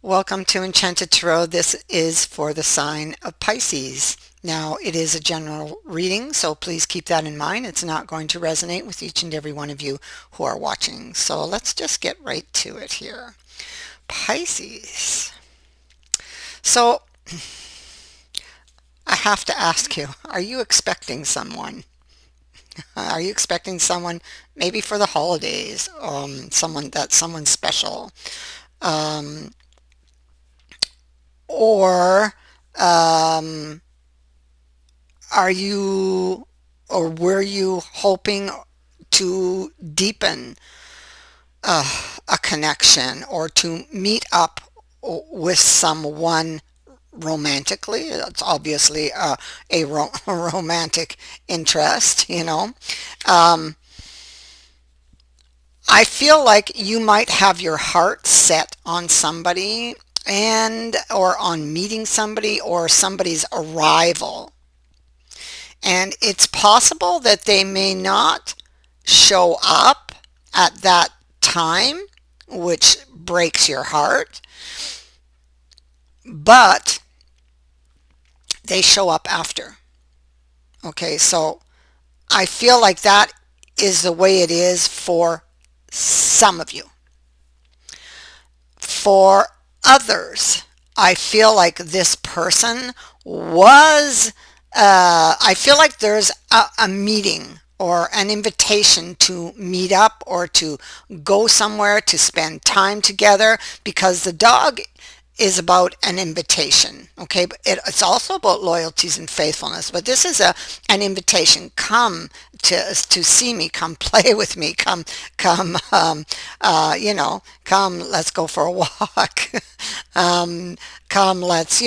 Welcome to Enchanted Tarot. This is for the sign of Pisces. Now, it is a general reading, so please keep that in mind. It's not going to resonate with each and every one of you who are watching. So let's just get right to it here. Pisces. So, I have to ask you, are you expecting someone? Are you expecting someone maybe for the holidays? Someone special? Um, or are you or were you hoping to deepen a connection or to meet up with someone romantically? It's obviously a romantic interest, you know. Um, I feel like you might have your heart set on somebody and or on meeting somebody or somebody's arrival. And it's possible that they may not show up at that time, which breaks your heart, but they show up after. Okay, so I feel like that is the way it is for some of you. For others, I feel like this person I feel like there's a meeting or an invitation to meet up or to go somewhere to spend time together, because the dog is about an invitation. Okay, but it's also about loyalties and faithfulness, but this is an invitation. Come to see me, come play with me, come, let's go for a walk. Come, let's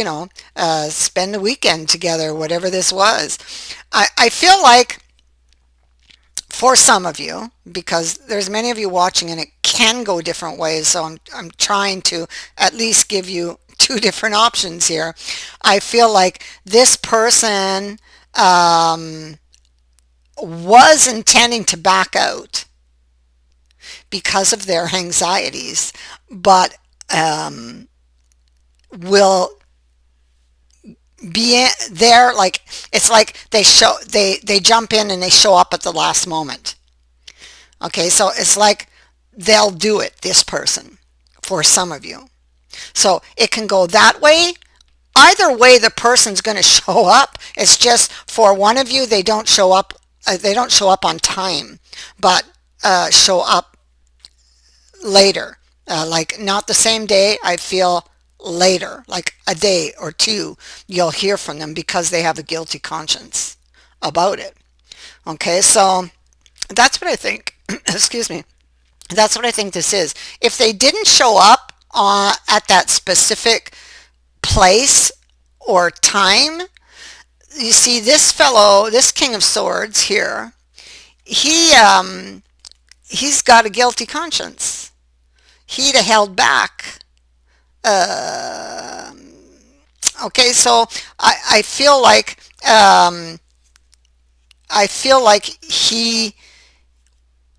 spend the weekend together, whatever this was. I feel like for some of you, because there's many of you watching and it can go different ways, so I'm trying to at least give you two different options here. I feel like this person was intending to back out because of their anxieties, but will be there. Like, it's like they jump in and they show up at the last moment. Okay, so it's like they'll do it, this person, for some of you. So it can go that way. Either way, the person's going to show up. It's just for one of you, they don't show up. They don't show up on time, but show up later. Like not the same day. I feel later, like a day or two, you'll hear from them because they have a guilty conscience about it. Okay, so that's what I think. Excuse me. That's what I think this is. If they didn't show up at that specific place or time, you see, this fellow, this King of Swords here, he he's got a guilty conscience. He'd have held back. Uh, okay, so I feel like he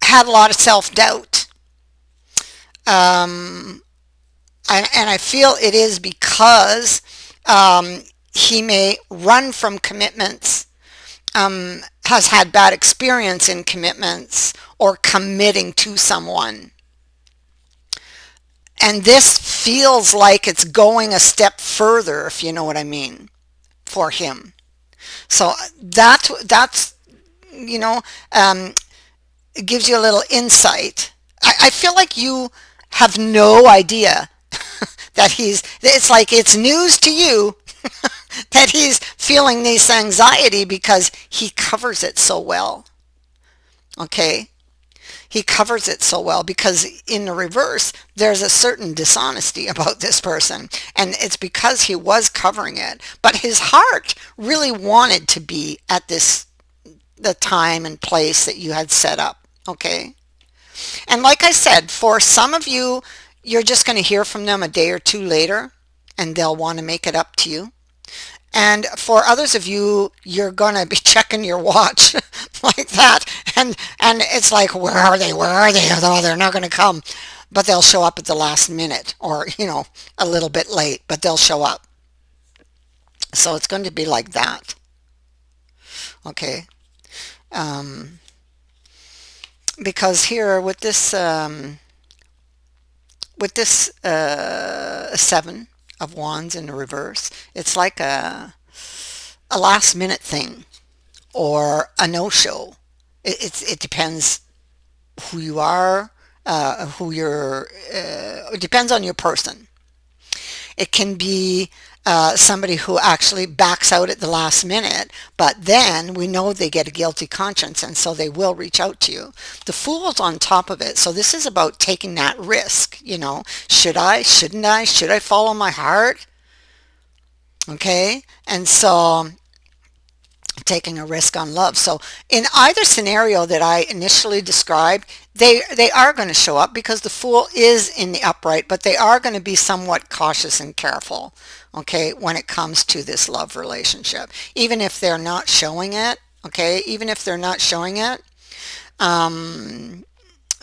had a lot of self-doubt. Um, and I feel it is because he may run from commitments, has had bad experience in commitments or committing to someone. And this feels like it's going a step further, if you know what I mean, for him. So that's it gives you a little insight. I feel like you have no idea that it's like it's news to you that he's feeling this anxiety because he covers it so well. Okay? He covers it so well because in the reverse, there's a certain dishonesty about this person. And it's because he was covering it. But his heart really wanted to be at the time and place that you had set up. Okay? And like I said, for some of you, you're just going to hear from them a day or two later, and they'll want to make it up to you. And for others of you, you're going to be checking your watch like that. And it's like, where are they? Where are they? Oh, they're not going to come. but they'll show up at the last minute, or, a little bit late, but they'll show up. So it's going to be like that. Okay. Um, because here with this seven of wands in the reverse, it's like a last minute thing or a no-show. It depends who you are, it depends on your person. It can be somebody who actually backs out at the last minute, but then we know they get a guilty conscience, and so they will reach out to you. The Fool's on top of it. So this is about taking that risk. Should I, shouldn't I, should I follow my heart? Okay. And so taking a risk on love. So in either scenario that I initially described, they are going to show up because the Fool is in the upright, but they are going to be somewhat cautious and careful, okay, when it comes to this love relationship. Even if they're not showing it, okay, even if they're not showing it.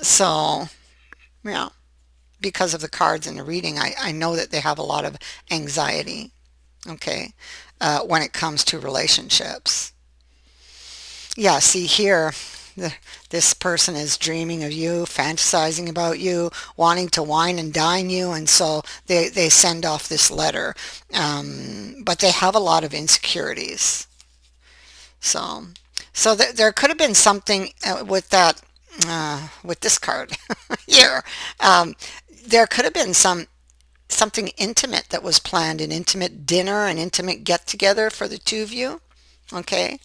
So, yeah, because of the cards in the reading, I know that they have a lot of anxiety, okay, when it comes to relationships. Yeah, see here, this person is dreaming of you, fantasizing about you, wanting to wine and dine you, and so they send off this letter. But they have a lot of insecurities. So, there could have been something with that, with this card here. Um, there could have been something intimate that was planned, an intimate dinner, an intimate get together for the two of you. Okay,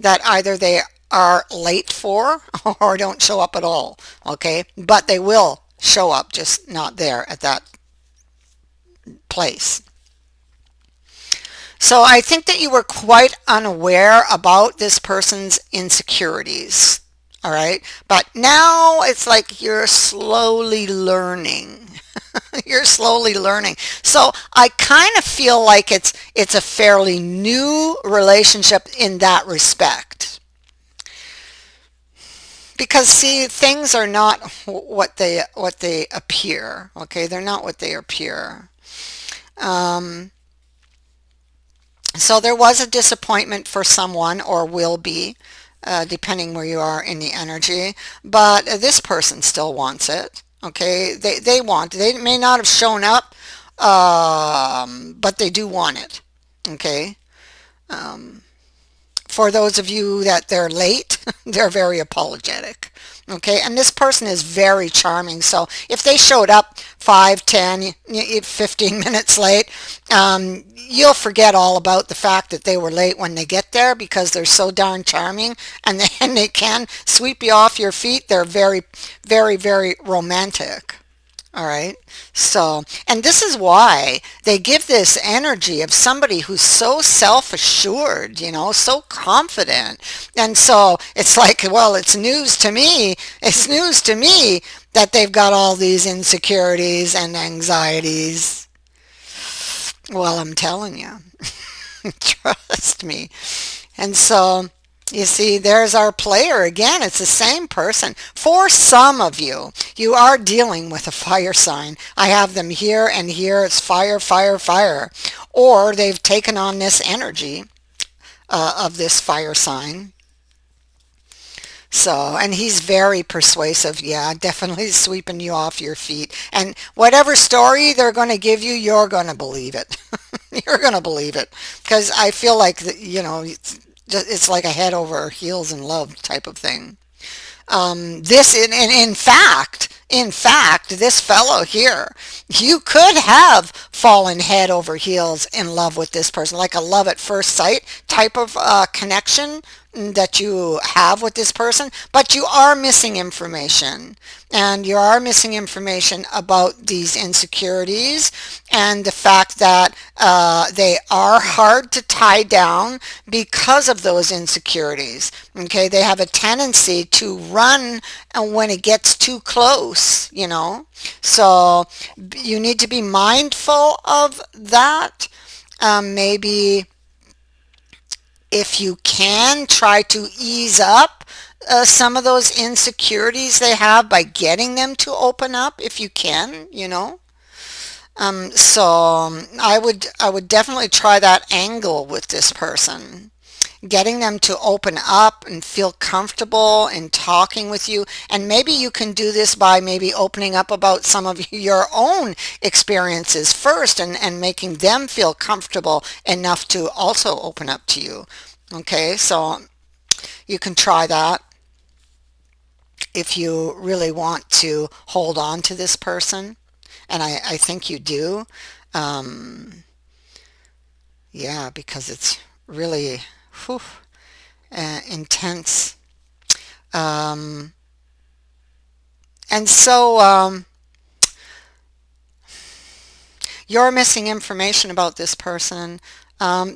that either they are late for or don't show up at all. Okay, but they will show up, just not there at that place. So I think that you were quite unaware about this person's insecurities. All right, but now it's like you're slowly learning. You're slowly learning. So I kind of feel like it's a fairly new relationship in that respect. Because see, things are not what they appear. Okay, they're not what they appear. Um, so there was a disappointment for someone, or will be, depending where you are in the energy. But this person still wants it. Okay, they want. They may not have shown up, but they do want it. Okay. Um, for those of you that they're late, they're very apologetic. Okay, and this person is very charming. So if they showed up 5, 10, 15 minutes late, you'll forget all about the fact that they were late when they get there because they're so darn charming, and they can sweep you off your feet. They're very, very, very romantic. All right. So, and this is why they give this energy of somebody who's so self-assured, so confident. And so it's like, well, it's news to me. It's news to me that they've got all these insecurities and anxieties. Well, I'm telling you, trust me. And so you see, there's our player again. It's the same person. For some of you, you are dealing with a fire sign. I have them here and here. It's fire, fire, fire. Or they've taken on this energy of this fire sign. So, and he's very persuasive. Yeah, definitely sweeping you off your feet. And whatever story they're going to give you, you're going to believe it. You're going to believe it. Because I feel like, it's like a head over heels in love type of thing. This in fact, this fellow here, you could have fallen head over heels in love with this person, like a love at first sight type of connection that you have with this person, but you are missing information, and you are missing information about these insecurities and the fact that they are hard to tie down because of those insecurities. Okay, they have a tendency to run when it gets too close. So you need to be mindful of that. Maybe if you can, try to ease up some of those insecurities they have by getting them to open up if you can, So I would definitely try that angle with this person, getting them to open up and feel comfortable in talking with you. And maybe you can do this by maybe opening up about some of your own experiences first, and making them feel comfortable enough to also open up to you. Okay, so you can try that if you really want to hold on to this person. And I think you do. Um, yeah, because it's really whew, intense. Um, and so you're missing information about this person.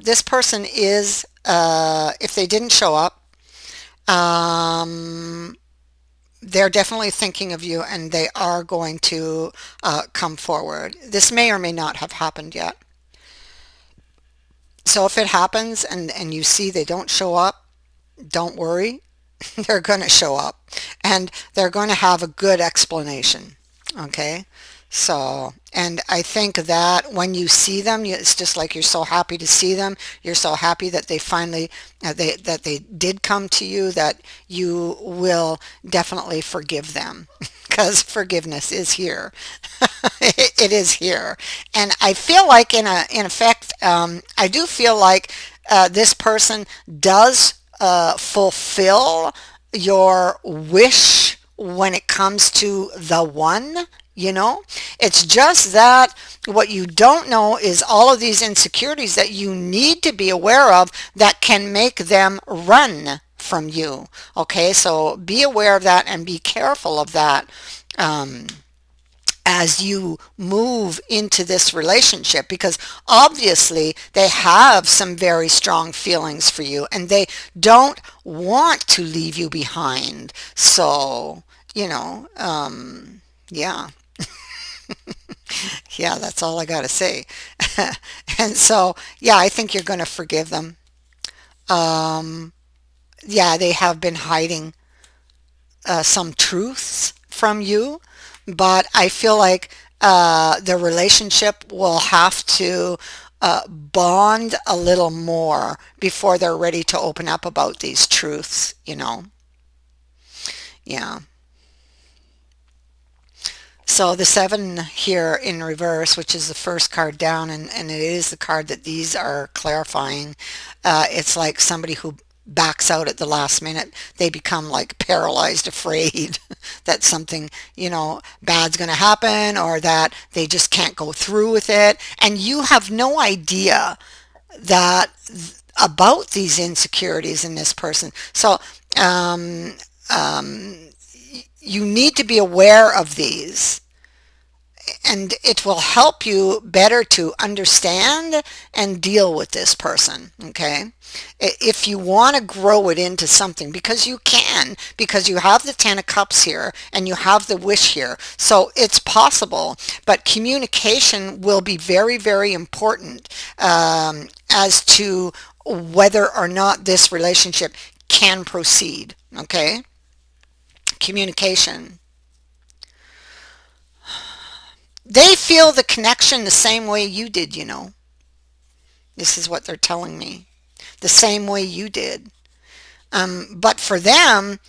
This person is, if they didn't show up, um, they're definitely thinking of you, and they are going to come forward. This may or may not have happened yet. So if it happens and you see they don't show up, don't worry. They're going to show up, and they're going to have a good explanation. Okay? So, and I think that when you see them, it's just like you're so happy to see them. You're so happy that they finally, that they did come to you, that you will definitely forgive them, because forgiveness is here. It is here. And I feel like in effect, I do feel like this person does fulfill your wish when it comes to the one. It's just that what you don't know is all of these insecurities that you need to be aware of that can make them run from you. Okay, so be aware of that and be careful of that. As you move into this relationship, because obviously they have some very strong feelings for you, and they don't want to leave you behind. So, yeah. Yeah, that's all I got to say. And so, yeah, I think you're going to forgive them. Um, yeah, they have been hiding some truths from you, but I feel like the relationship will have to bond a little more before they're ready to open up about these truths. Yeah. So the seven here in reverse, which is the first card down, and it is the card that these are clarifying. It's like somebody who backs out at the last minute. They become like paralyzed, afraid that something, bad's going to happen, or that they just can't go through with it. And you have no idea that about these insecurities in this person. So um, um, you need to be aware of these, and it will help you better to understand and deal with this person. Okay, if you want to grow it into something, because you can, because you have the 10 of cups here and you have the wish here, so it's possible. But communication will be very, very important as to whether or not this relationship can proceed. Okay, communication. They feel the connection the same way you did. This is what they're telling me. The same way you did. But for them,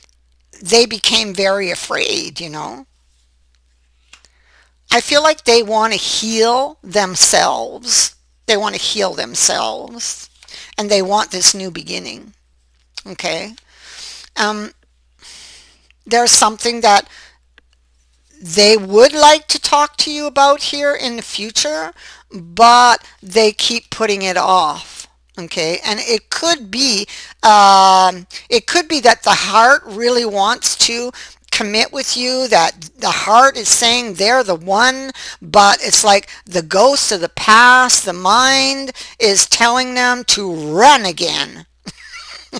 they became very afraid. I feel like they want to heal themselves. They want to heal themselves. And they want this new beginning. Okay? Um, there's something that they would like to talk to you about here in the future, but they keep putting it off. Okay, and it could be that the heart really wants to commit with you, that the heart is saying they're the one, but it's like the ghost of the past, the mind is telling them to run again.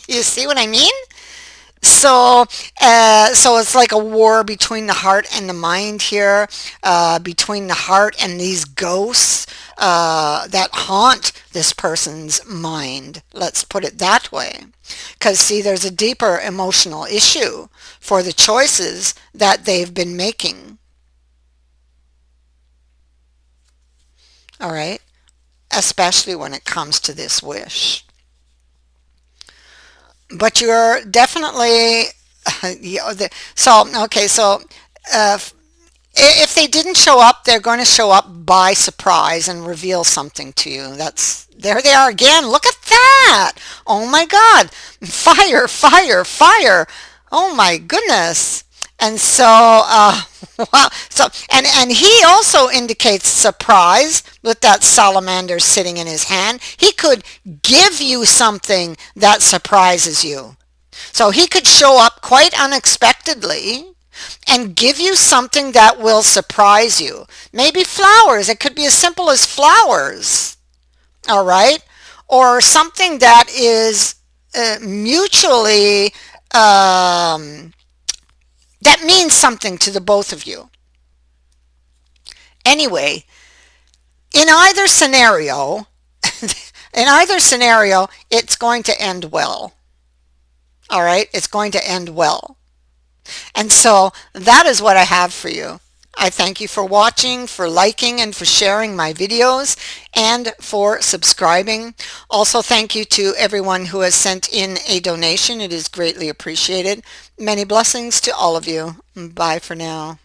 You see what I mean? So it's like a war between the heart and the mind here, between the heart and these ghosts. that haunt this person's mind. Let's put it that way. Because see, there's a deeper emotional issue for the choices that they've been making. All right? Especially when it comes to this wish. But you're definitely, so uh, if they didn't show up, they're going to show up by surprise and reveal something to you. There they are again. Look at that. Oh my God. Fire, fire, fire. Oh my goodness. And so, wow. So, and he also indicates surprise with that salamander sitting in his hand. He could give you something that surprises you. So he could show up quite unexpectedly and give you something that will surprise you. Maybe flowers. It could be as simple as flowers. All right? Or something that is mutually, that means something to the both of you. Anyway, in either scenario, it's going to end well. All right? It's going to end well. And so that is what I have for you. I thank you for watching, for liking, and for sharing my videos, and for subscribing. Also, thank you to everyone who has sent in a donation. It is greatly appreciated. Many blessings to all of you. Bye for now.